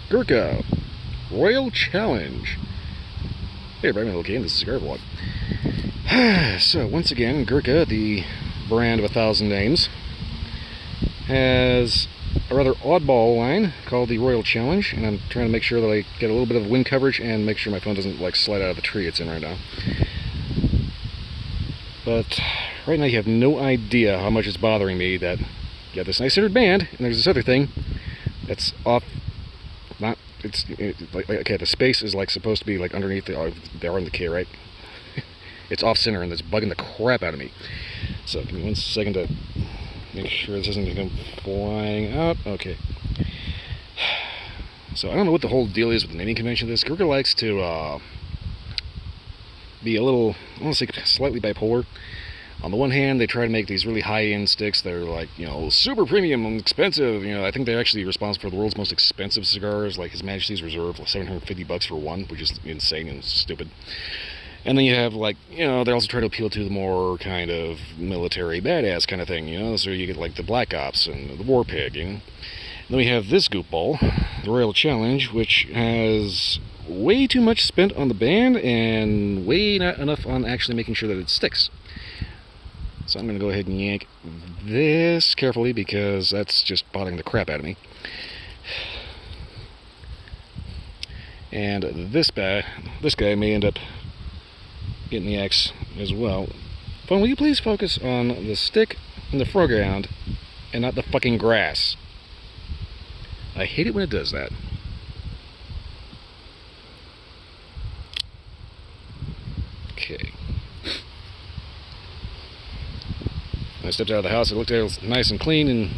Gurkha Royal Challenge. Hey everybody, welcome to the Cigar vlog. So once again, Gurkha, the brand of 1,000 names, has a rather oddball line called the Royal Challenge, and I'm trying to make sure that I get a little bit of wind coverage and make sure my phone doesn't like slide out of the tree it's in right now. But right now you have no idea how much it's bothering me that you got this nice centered band and there's this other thing that's off. Not like okay, the space is like supposed to be like underneath the R and the K, right? It's off center and it's bugging the crap out of me. So give me 1 second to make sure this isn't going to come flying out. Okay. So I don't know what the whole deal is with the naming convention of this. Gurkha likes to be a little, I want to say slightly bipolar. On the one hand, they try to make these really high-end sticks that are like, you know, super premium and expensive. You know, I think they're actually responsible for the world's most expensive cigars, like His Majesty's Reserve, like $750 for one, which is insane and stupid. And then you have, like, you know, they also try to appeal to the more kind of military badass kind of thing, you know, so you get like the Black Ops and the War Pig, you know. And then we have this goofball, the Royal Challenge, which has way too much spent on the band and way not enough on actually making sure that it sticks. So I'm going to go ahead and yank this carefully because that's just bothering the crap out of me. And this guy may end up getting the axe as well. Phone, will you please focus on the stick in the foreground and not the fucking grass? I hate it when it does that. Okay. I stepped out of the house, I looked at it, was nice and clean and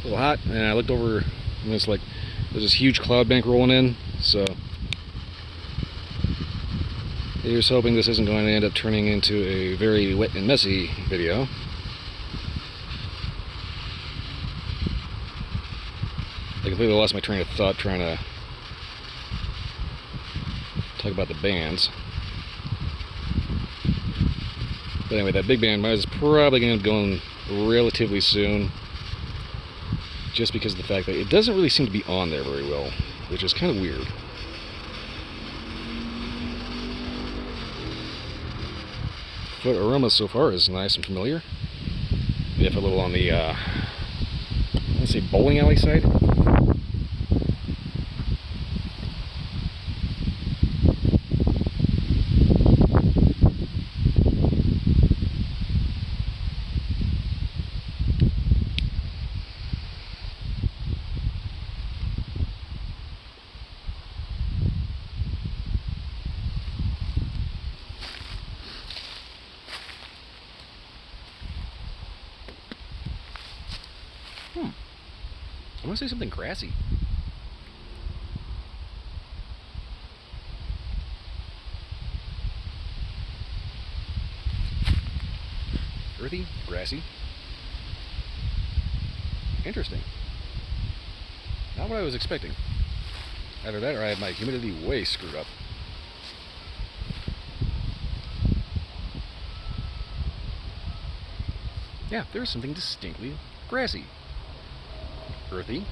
a little hot, and I looked over and it's like there's this huge cloud bank rolling in, so here's hoping this isn't going to end up turning into a very wet and messy video. I completely lost my train of thought trying to talk about the bands. But anyway, that big band is probably going to be going relatively soon, just because of the fact that it doesn't really seem to be on there very well, which is kind of weird. Foot aroma so far is nice and familiar. If a little on the, let's say, bowling alley side. I want to say something grassy. Earthy, grassy. Interesting. Not what I was expecting. Either that or I had my humidity way screwed up. Yeah, there's something distinctly grassy. Earthy.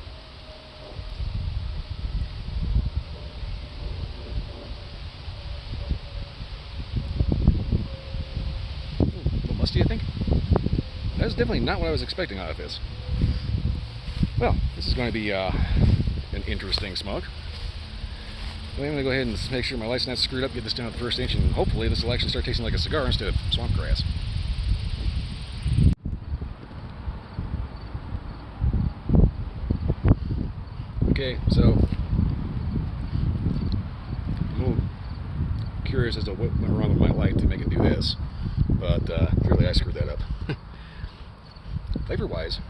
A little musty, I think. That's definitely not what I was expecting out of this. Well, this is going to be an interesting smoke. I'm going to go ahead and make sure my light's not screwed up, get this down to the first inch, and hopefully this will actually start tasting like a cigar instead of swamp grass. Okay, so I'm a little curious as to what went wrong with my light to make it do this, but clearly I screwed that up. Flavor-wise,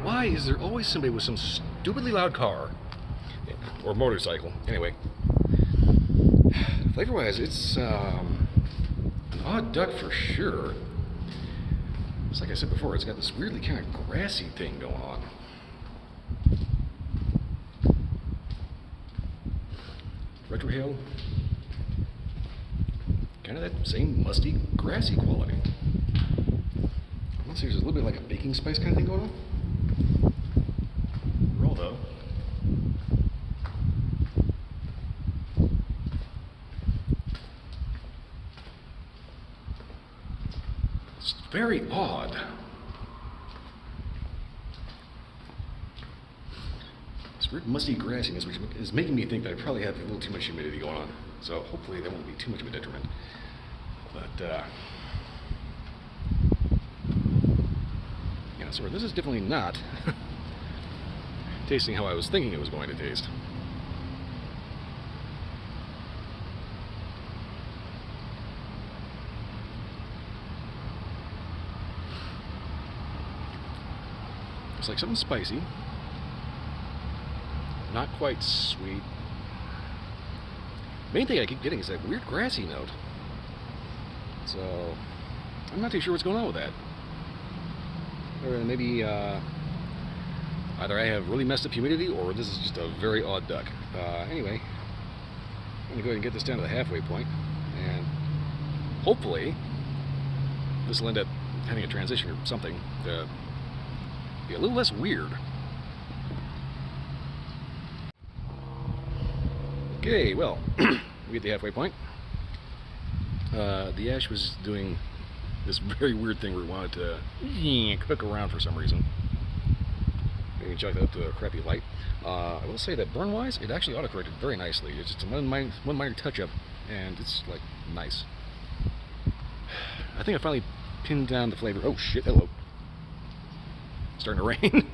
why is there always somebody with some stupidly loud car or motorcycle? Anyway, flavor-wise, it's an odd duck for sure. It's like I said before, it's got this weirdly kind of grassy thing going on. Retrohale kind of that same musty, grassy quality. Let's see, there's a little bit like a baking spice kind of thing going on. Roll though. It's very odd. This weird musty grassiness, which is making me think that I probably have a little too much humidity going on. So hopefully that won't be too much of a detriment. But yeah, so this is definitely not tasting how I was thinking it was going to taste. It's like something spicy, not quite sweet. Main thing I keep getting is that weird grassy note. So I'm not too sure what's going on with that. Or maybe either I have really messed up humidity, or this is just a very odd duck. Anyway, I'm gonna go ahead and get this down to the halfway point, and hopefully this will end up having a transition or something to be a little less weird. Okay, well, we get the halfway point. The ash was doing this very weird thing where it wanted to cook around for some reason. Maybe chuck that up to a crappy light. I will say that burn-wise, it actually auto-corrected very nicely. It's just one minor touch-up, and it's like nice. I think I finally pinned down the flavor. Oh shit! Hello. It's starting to rain.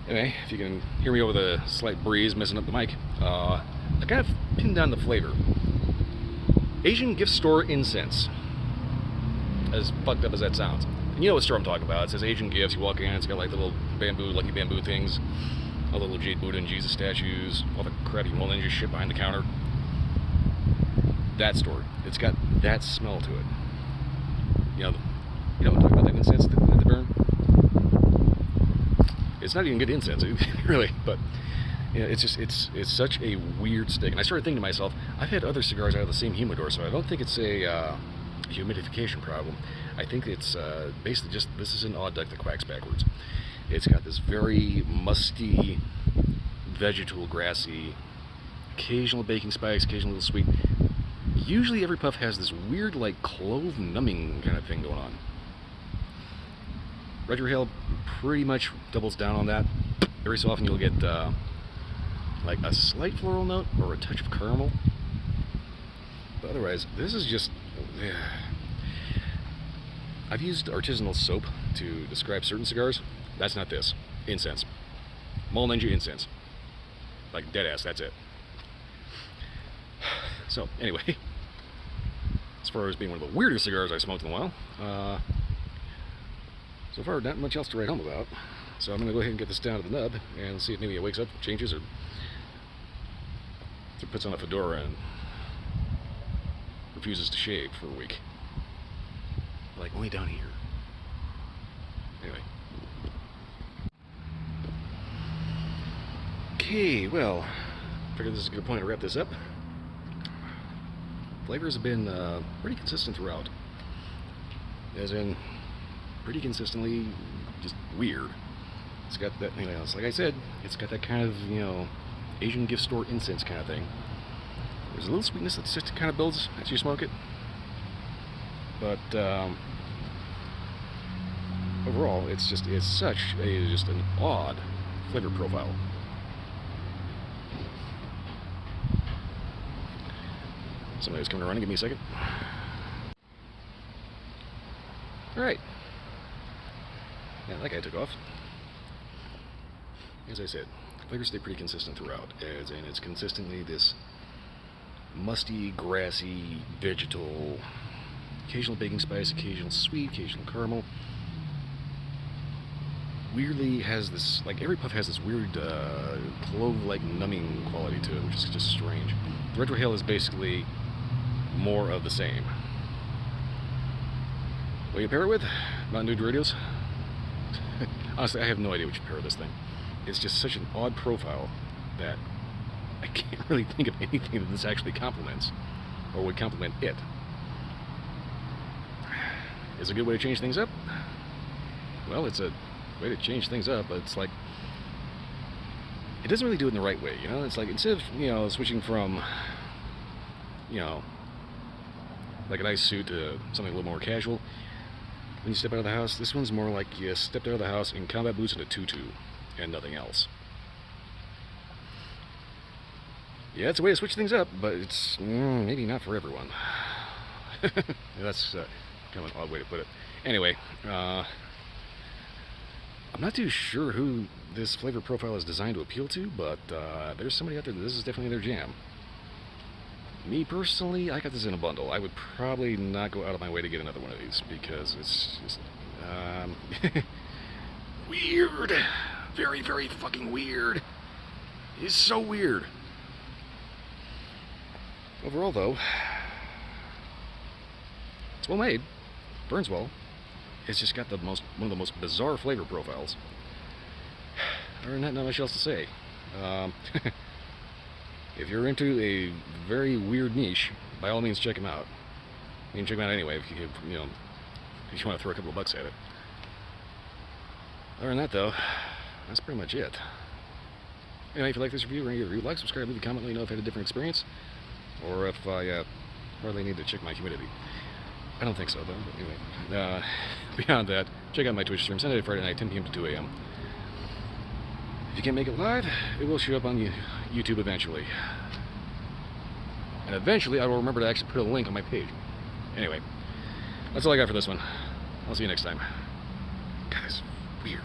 Anyway, if you can hear me over the slight breeze messing up the mic, I kind of pinned down the flavor. Asian gift store incense. As fucked up as that sounds. And you know what store I'm talking about. It says Asian gifts. You walk in, it's got like the little bamboo, lucky bamboo things, all the little jade Buddha and Jesus statues, all the crappy Mole Ninja shit behind the counter. That store. It's got that smell to it. You know what I'm talking about, that incense that they burn? It's not even good incense, really, but you know, it's such a weird stick. And I started thinking to myself, I've had other cigars out of the same humidor, so I don't think it's a humidification problem. I think it's basically just, this is an odd duck that quacks backwards. It's got this very musty, vegetal, grassy, occasional baking spice, occasional little sweet. Usually every puff has this weird, like, clove numbing kind of thing going on. Retrohale pretty much doubles down on that. Every so often you'll get like a slight floral note or a touch of caramel. But otherwise, this is just... I've used artisanal soap to describe certain cigars. That's not this. Incense. Mole Ninja incense. Like dead ass, that's it. So, anyway. As far as being one of the weirdest cigars I've smoked in a while, so far, not much else to write home about. So I'm going to go ahead and get this down to the nub and see if maybe it wakes up, changes, or puts on a fedora and refuses to shave for a week. Like, only down here. Anyway. Okay, well, I figured this is a good point to wrap this up. Flavors have been pretty consistent throughout. As in, pretty consistently just weird. It's got that, you know, it's like I said, it's got that kind of, you know, Asian gift store incense kind of thing. There's a little sweetness that just kind of builds as you smoke it. But overall, it's such a just an odd flavor profile. Somebody's coming around. Give me a second. All right. Yeah, that guy took off. As I said, flavors stay pretty consistent throughout, as in it's consistently this musty, grassy, vegetal, occasional baking spice, occasional sweet, occasional caramel. Weirdly has this, like every puff has this weird clove-like numbing quality to it, which is just strange. The retrohale is basically more of the same. What do you pair it with? Mountain Dew Doritos? Honestly, I have no idea what you pair with this thing. It's just such an odd profile that I can't really think of anything that this actually complements, or would complement it. Is it a good way to change things up? Well, it's a way to change things up, but it's like, it doesn't really do it in the right way, you know? It's like, instead of, you know, switching from, you know, like a nice suit to something a little more casual, when you step out of the house, this one's more like you stepped out of the house in combat boots and a tutu, and nothing else. Yeah, it's a way to switch things up, but it's maybe not for everyone. That's kind of an odd way to put it. Anyway, I'm not too sure who this flavor profile is designed to appeal to, but there's somebody out there that this is definitely their jam. Me personally, I got this in a bundle. I would probably not go out of my way to get another one of these because it's just weird. Very, very fucking weird. It's so weird. Overall, though, it's well made. Burns well. It's just got one of the most bizarre flavor profiles. Other than that, not much else to say. If you're into a very weird niche, by all means check them out. You can check them out anyway if you know, if you want to throw a couple of bucks at it. Other than that, though, that's pretty much it. Anyway, if you like this review or any review, like, subscribe, leave a comment, let me know if I had a different experience, or if I hardly need to check my humidity. I don't think so, though. But anyway, beyond that, check out my Twitch stream Sunday to Friday night, 10 p.m. to 2 a.m. If you can't make it live, it will show up on YouTube eventually. And eventually, I will remember to actually put a link on my page. Anyway, that's all I got for this one. I'll see you next time. God, it's weird.